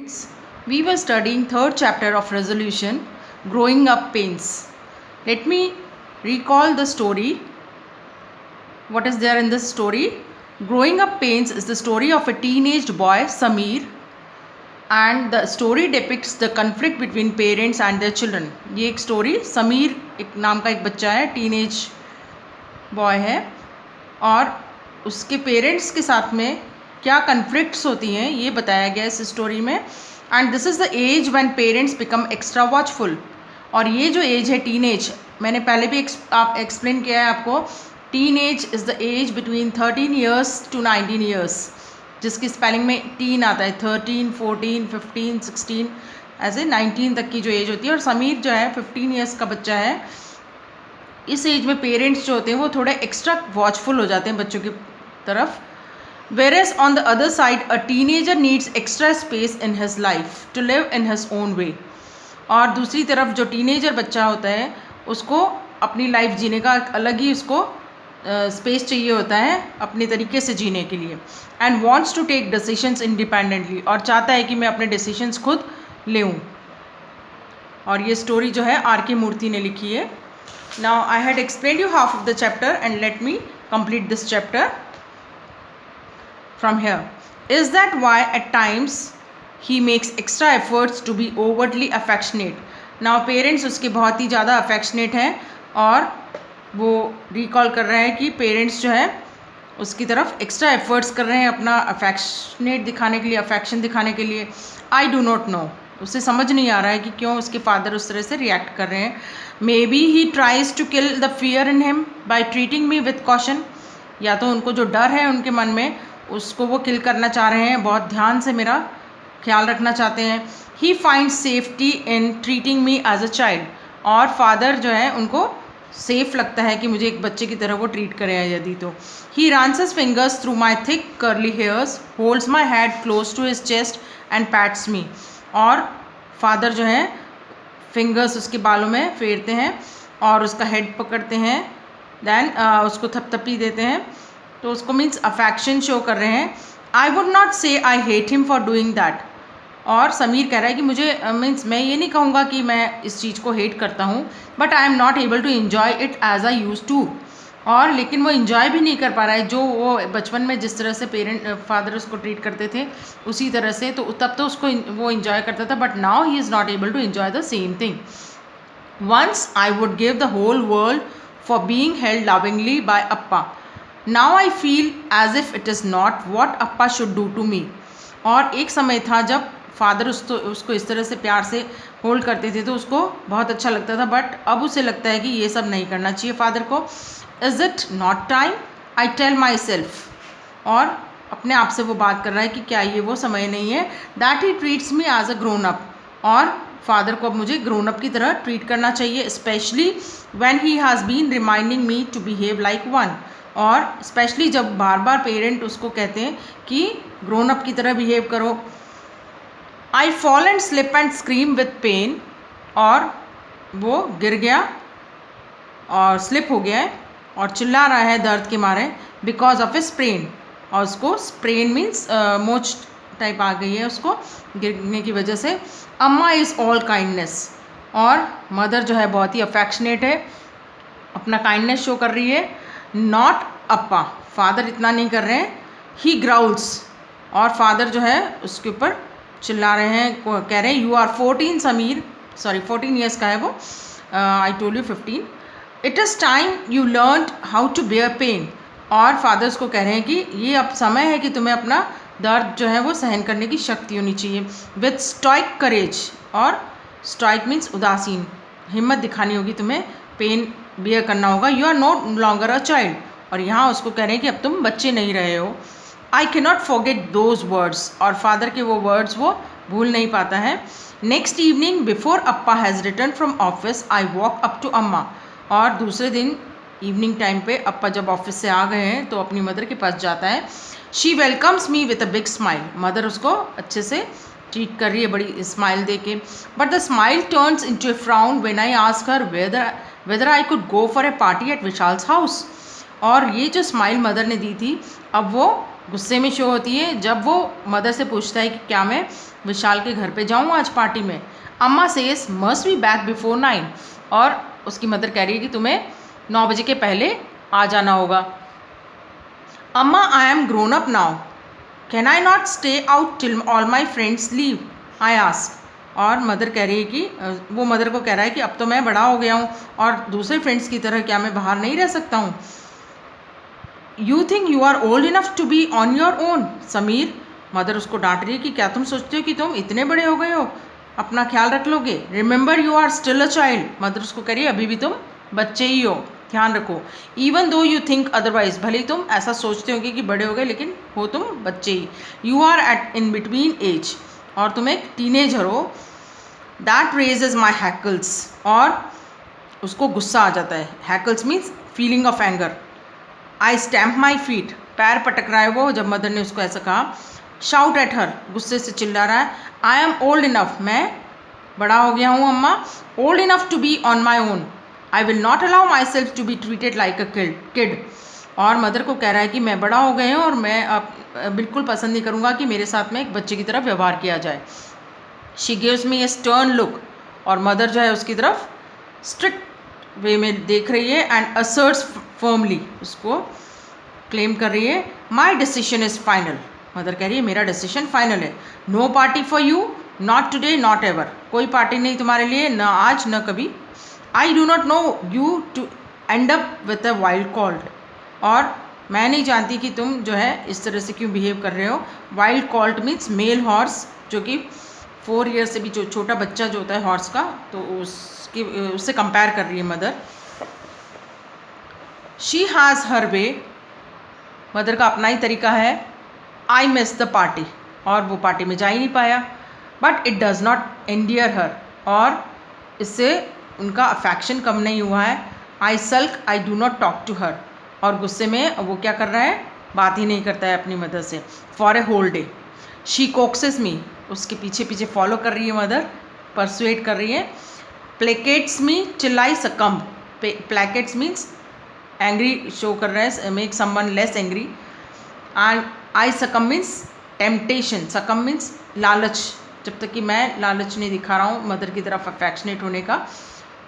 We were studying third chapter of resolution, growing up pains. Let me recall the story. What is there in this story? Growing up pains is the story of a teenaged boy, Samir, and the story depicts the conflict between parents and their children. ये एक story, Sameer एक नाम का एक बच्चा है, teenage boy है, और उसके पेरेंट्स के साथ में क्या कन्फ्लिक्ट्स होती हैं ये बताया गया इस स्टोरी में. And this is the age when parents become extra watchful. और ये जो एज है टीनेज, मैंने पहले भी आप एक्सप्लेन किया है आपको. Teenage is the age between 13 years to 19 years, जिसकी स्पेलिंग में टीन आता है. 13, 14, 15, 16 ऐसे 19 तक की जो एज होती है. और समीर जो है 15 ईयर्स का बच्चा है. इस एज में पेरेंट्स जो होते हैं वो थोड़े एक्स्ट्रा वॉचफुल हो जाते हैं बच्चों की तरफ. Whereas on the other side, a teenager needs extra space in his life to live in his own way. और दूसरी तरफ जो टीनेजर बच्चा होता है उसको अपनी लाइफ जीने का अलग ही उसको स्पेस चाहिए होता है अपने तरीके से जीने के लिए. And wants to take decisions independently, और चाहता है कि मैं अपने डिसीजंस खुद लेऊँ. और ये स्टोरी जो है आर के मूर्ति ने लिखी है. Now I had explain you half of the chapter and let me complete this chapter from here. Is that why at times he makes extra efforts to be overtly affectionate? Now parents उसके बहुत ही ज़्यादा affectionate हैं और वो recall कर रहे हैं कि parents जो है उसकी तरफ extra efforts कर रहे हैं अपना affectionate दिखाने के लिए, affection दिखाने के लिए. I do not know. उसे समझ नहीं आ रहा है कि क्यों उसके फादर उस तरह से रिएक्ट कर रहे हैं. Maybe he tries to kill the fear in him by treating me with caution. या तो उनको जो डर है उनके मन में उसको वो किल करना चाह रहे हैं, बहुत ध्यान से मेरा ख्याल रखना चाहते हैं. He find safety in treating me as a child. और फादर जो है उनको सेफ लगता है कि मुझे एक बच्चे की तरह वो ट्रीट करें यदि तो. He runs his fingers through my thick curly hairs, holds my head close to his chest and pats me. और फादर जो है फिंगर्स उसके बालों में फेरते हैं और उसका हेड पकड़ते हैं, दैन उसको थपथपी देते हैं. तो उसको मीन्स अफेक्शन शो कर रहे हैं. आई वुड नॉट से I hate him for doing that. और समीर कह रहा है कि मुझे मीन्स मैं ये नहीं कहूँगा कि मैं इस चीज़ को हेट करता हूँ, but I am not able to enjoy it as I use to. और लेकिन वो इन्जॉय भी नहीं कर पा रहा है जो वो बचपन में जिस तरह से फादर उसको ट्रीट करते थे उसी तरह से. तो तब तो उसको वो इन्जॉय करता था, but now he is not able to enjoy the same thing. Once I would give the whole world for being held lovingly by Appa. Now I feel as if it is not what Appa should do to me. और एक समय था जब father उसको इस तरह से प्यार से होल्ड करते थे तो उसको बहुत अच्छा लगता था, बट अब उसे लगता है कि ये सब नहीं करना चाहिए फादर को. Is it not time I tell myself. और अपने आप से वो बात कर रहा है कि क्या ये वो समय नहीं है that he treats me as a grown up. और फादर को अब मुझे ग्रोन अप की तरह ट्रीट करना चाहिए, specially when he has been reminding me to behave like one. और स्पेशली जब बार बार पेरेंट उसको कहते हैं कि ग्रोन अप की तरह बिहेव करो. I fall and slip and scream with pain. और वो गिर गया और स्लिप हो गया है और चिल्ला रहा है दर्द के मारे बिकॉज ऑफ ए स्प्रेन. और उसको स्प्रेन मीन्स मोच टाइप आ गई है उसको गिरने की वजह से. अम्मा इज़ ऑल काइंडनेस. और मदर जो है बहुत ही अफेक्शनेट है, अपना काइंडनेस शो कर रही है. Not Appa. फादर इतना नहीं कर रहे हैं. ही ग्राउल्स. और फादर जो है उसके ऊपर चिल्ला रहे हैं, कह रहे हैं you are 14 Sameer, sorry 14 years का है वो, I told you 15. It is time you learn how to bear pain. और फादर्स को कह रहे हैं कि ये अब समय है कि तुम्हें अपना दर्द जो है वो सहन करने की शक्ति होनी चाहिए. विथ स्टॉइक करेज. और स्टॉइक मीन्स उदासीन, हिम्मत दिखानी होगी तुम्हें, पेन बियर करना होगा. You are no longer a child. और यहाँ उसको कह रहे हैं कि अब तुम बच्चे नहीं रहे हो. I can not forget those words. और फादर के वो वर्ड्स वो भूल नहीं पाता है. Next evening before Appa has return from office I walk up to Amma. और दूसरे दिन इवनिंग टाइम पे अप्पा जब ऑफिस से आ गए हैं तो अपनी मदर के पास जाता है. She welcomes me with a big smile. Mother उसको अच्छे से ट्रीट कर रही है बड़ी स्माइल दे के. But the smile turns into a frown when I ask her whether I could go for a party at Vishal's house. और ये जो स्माइल मदर ने दी थी अब वो गुस्से में शो होती है जब वो मदर से पूछता है कि क्या मैं विशाल के घर पे जाऊँ आज पार्टी में। अम्मा says must be back before 9, और उसकी मदर कह रही है कि तुम्हें 9 बजे के पहले आ जाना होगा। अम्मा I am grown up now, can I not stay out till all my friends leave, I ask. और मदर कह रही है कि वो मदर को कह रहा है कि अब तो मैं बड़ा हो गया हूँ और दूसरे फ्रेंड्स की तरह क्या मैं बाहर नहीं रह सकता हूँ। You think you are old enough to be on your own Sameer. Mother उसको डांट रही है कि क्या तुम सोचते हो कि तुम इतने बड़े हो गए हो, अपना ख्याल रख लोगे। Remember you are still a child. Mother उसको कह रही है अभी भी तुम बच्चे ही हो, ध्यान रखो। Even though you think otherwise, भले ही तुम ऐसा सोचते होगे कि बड़े हो गए लेकिन हो तुम बच्चे ही। You are at in between age, और तुम एक टीनेजर हो। दैट रेजेज माई हैकल्स, और उसको गुस्सा आ जाता है। Hackles means feeling of anger. I stamp my feet, पैर पटक रहा है वो जब मदर ने उसको ऐसा कहा। शाउट एट हर, गुस्से से चिल्ला रहा है। आई एम ओल्ड इनफ, मैं बड़ा हो गया हूँ Amma. Old enough to be on my own, I will not allow myself to be treated like a kid. और मदर को कह रहा है कि मैं बड़ा हो गया हूँ और मैं अब बिल्कुल पसंद नहीं करूँगा कि मेरे साथ में एक बच्चे की तरफ व्यवहार किया जाए। She gives me A stern look, और मदर जो है उसकी तरफ स्ट्रिक्ट वे में देख रही है। एंड असर्ट्स फर्मली, उसको क्लेम कर रही है। My decision is final, mother कह रही है मेरा डिसीजन फाइनल है। No party for you, not today not ever, कोई पार्टी नहीं तुम्हारे लिए, न आज न कभी। I do not know you to end up with a wild cold, और मैं नहीं जानती कि तुम जो है इस तरह से क्यों बिहेव कर रहे हो। Wild Colt means male horse, जो कि 4 ईयर से भी जो छोटा बच्चा जो होता है हॉर्स का, तो उससे कंपेयर कर रही है mother. She has her way, mother का अपना ही तरीका है। आई मिस द पार्टी, और वो पार्टी में जा ही नहीं पाया। But it does not endear her, और इससे उनका अफेक्शन कम नहीं हुआ है। I sulk, I do not talk to her, और गुस्से में वो क्या कर रहा है, बात ही नहीं करता है अपनी मदर से for a whole day. She coaxes me, उसके पीछे पीछे फॉलो कर रही है मदर, परसुएट कर रही है। Placates me till I succumb, placates means angry show कर रहा है, make someone less angry. And I succumb means temptation, सकम मीन्स लालच, जब तक कि मैं लालच नहीं दिखा रहा हूँ मदर की तरफ अफेक्शनेट होने का।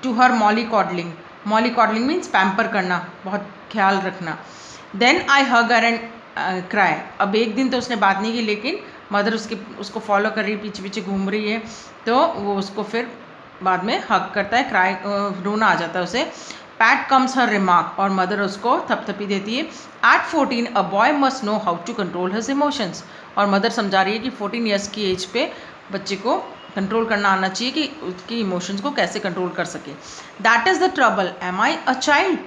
To her mollycoddling, mollycoddling means pamper करना, बहुत ख्याल रखना। Then I hug her and cry, अब एक दिन तो उसने बात नहीं की लेकिन मदर उसको फॉलो कर रही है, पीछे पीछे घूम रही है, तो वो उसको फिर बाद में हग करता है, क्राई रोना आ जाता है उसे। पैट कम्स हर रिमार्क, और मदर उसको थपथपी देती है। At 14 a boy must know how to control his emotions, और मदर समझा रही है कि 14 ईयर्स की एज पे बच्चे को कंट्रोल करना आना चाहिए कि उसकी इमोशंस को कैसे कंट्रोल कर सके। That is the trouble, am I a child,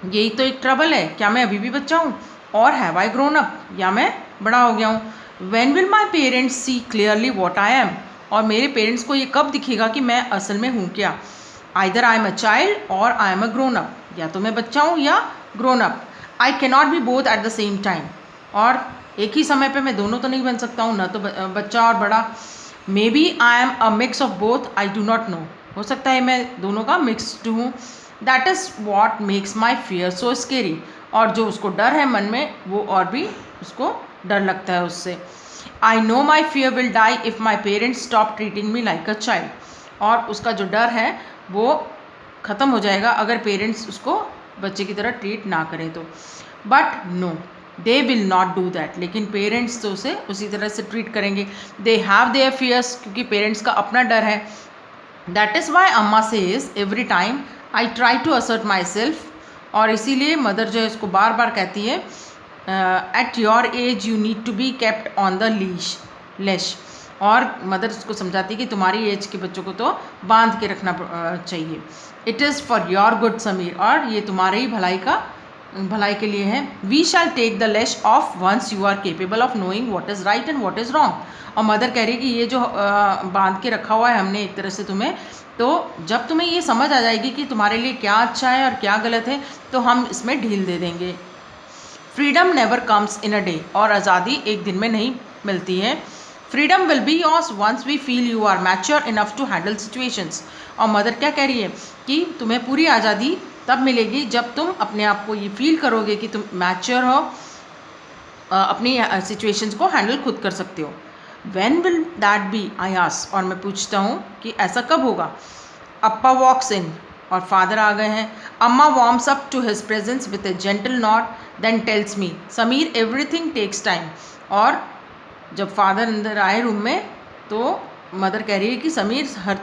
यही तो एक ट्रबल है, क्या मैं अभी भी बच्चा हूँ। और हैव आई ग्रोन अप, या मैं बड़ा हो गया हूँ। When will my parents see clearly what I am, और मेरे पेरेंट्स को ये कब दिखेगा कि मैं असल में हूँ क्या। Either I am a child और I am a grown up, या तो मैं बच्चा हूँ या grown up. I cannot be both at the same time, और एक ही समय पे मैं दोनों तो नहीं बन सकता हूँ, ना तो बच्चा और बड़ा। Maybe I am a mix of both, I do not know, हो सकता है मैं दोनों का मिक्सड हूँ। That is what makes my fear so scary, और जो उसको डर है मन में वो और भी उसको डर लगता है उससे। I know my fear will die if my parents stop treating me like a child, और उसका जो डर है वो ख़त्म हो जाएगा अगर पेरेंट्स उसको बच्चे की तरह ट्रीट ना करें तो। But no, they will not do that, लेकिन पेरेंट्स तो उसे उसी तरह से ट्रीट करेंगे। दे हैव देयर फियर्स, क्योंकि पेरेंट्स का अपना डर है। That is why Amma says every time I try to assert myself, और इसीलिए मदर जो है उसको बार बार कहती है at your age you need to be kept on the leash, और मदर उसको समझाती है कि तुम्हारी एज के बच्चों को तो बांध के रखना चाहिए। It is for your good Sameer, और ये तुम्हारे ही भलाई के लिए है। We shall take the leash off once you are capable of knowing what is right and what is wrong. और मदर कह रही है कि ये जो बांध के रखा हुआ है हमने एक तरह से तुम्हें, तो जब तुम्हें ये समझ आ जाएगी कि तुम्हारे लिए क्या अच्छा है और क्या गलत है, तो हम इसमें ढील दे देंगे। Freedom never comes in a day, और आज़ादी एक दिन में नहीं मिलती है। Freedom will be yours once we feel you are mature enough to handle situations. और मदर क्या कह रही है कि तुम्हें पूरी आज़ादी तब मिलेगी जब तुम अपने आप को ये फील करोगे कि तुम मैच्योर हो अपनी सिचुएशंस को हैंडल खुद कर सकते हो। When will that be, I ask, और मैं पूछता हूँ कि ऐसा कब होगा। अप्पा वॉक्स इन, और फादर आ गए हैं। Amma warms up to his presence with a gentle nod, then tells me Sameer everything takes time. और जब फादर अंदर आए रूम में तो मदर कह रही है कि समीर, हर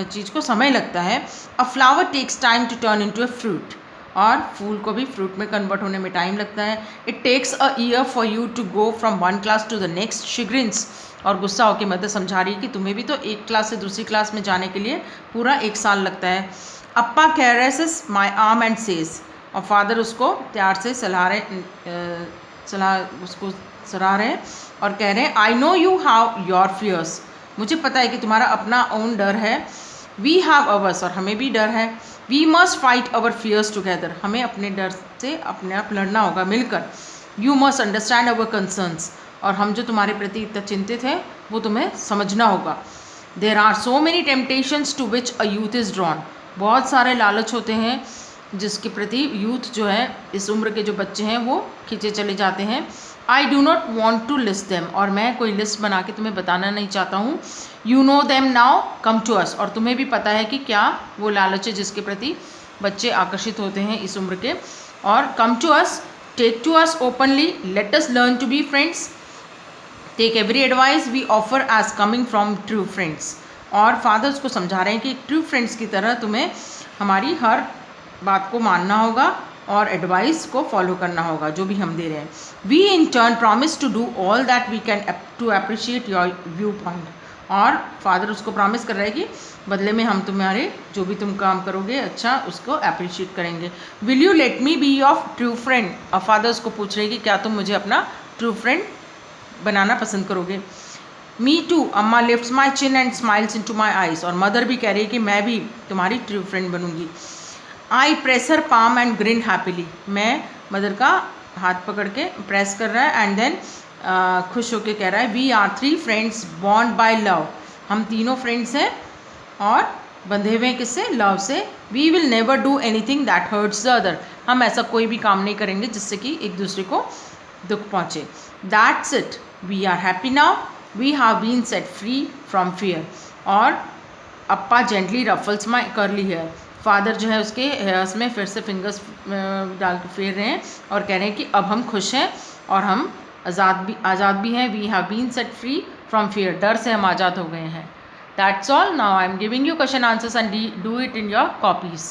चीज़ को समय लगता है। A flower takes time to turn into a fruit, और फूल को भी फ्रूट में कन्वर्ट होने में टाइम लगता है। It takes a year for you to go from one class to the next, she grins, और गुस्सा होकर मदर समझा रही है कि तुम्हें भी तो एक क्लास से दूसरी क्लास में जाने के लिए पूरा 1 साल लगता है। अप्पा कैरेसेस माई आर्म एंड सेज, और फादर उसको प्यार से सलाह रहे हैं और कह रहे हैं, I know you have your fears, मुझे पता है कि तुम्हारा अपना ओन डर है। वी हैव अवर्स, और हमें भी डर है। We must fight our fears together, हमें अपने डर से अपने आप लड़ना होगा मिलकर। You must understand our concerns, और हम जो तुम्हारे प्रति इतना चिंतित हैं वो तुम्हें समझना होगा। There are so many temptations to which a youth is drawn, बहुत सारे लालच होते हैं जिसके प्रति यूथ जो है, इस उम्र के जो बच्चे हैं वो खींचे चले जाते हैं। I do not want to list them, और मैं कोई लिस्ट बना के तुम्हें बताना नहीं चाहता हूँ। You know them now, come to us, और तुम्हें भी पता है कि क्या वो लालच है जिसके प्रति बच्चे आकर्षित होते हैं इस उम्र के। और come to us, talk to us openly, let us learn to be friends, take every advice we offer as coming from true friends. और फादर्स को समझा रहे हैं कि ट्रू फ्रेंड्स की तरह तुम्हें हमारी हर बात को मानना होगा और एडवाइस को फॉलो करना होगा जो भी हम दे रहे हैं। We in turn promise to do all that we can to appreciate your view point, और फादर उसको प्रॉमिस कर रहा है कि बदले में हम तुम्हारे जो भी तुम काम करोगे अच्छा उसको अप्रिशिएट करेंगे। Will you let me be your true friend, और फादर उसको पूछ रहे हैं कि क्या तुम मुझे अपना ट्रू फ्रेंड बनाना पसंद करोगे। मी टू, अम्मा lifts my chin and smiles into my eyes, और मदर भी कह रही है कि मैं भी तुम्हारी ट्रू फ्रेंड बनूंगी। I press her palm and grin happily, मैं मदर का हाथ पकड़ के प्रेस कर रहा है एंड देन खुश होके कह रहा है, we are 3 friends bond by love, हम तीनों फ्रेंड्स हैं और बंधे हुए हैं किससे, लव से। We will never do anything that hurts the other, हम ऐसा कोई भी काम नहीं करेंगे जिससे कि एक दूसरे को दुख पहुँचे। That's it, we are happy now, we have been set free from fear. और अप्पा जेंटली रफल्स माई करली हेयर, फादर जो है उसके हेयर्स में फिर से फिंगर्स डाल के फेर रहे हैं और कह रहे हैं कि अब हम खुश हैं और हम आज़ाद भी हैं। We have been set free from fear, डर से हम आज़ाद हो गए हैं। That's all, now I am giving you question answers and do it in your copies.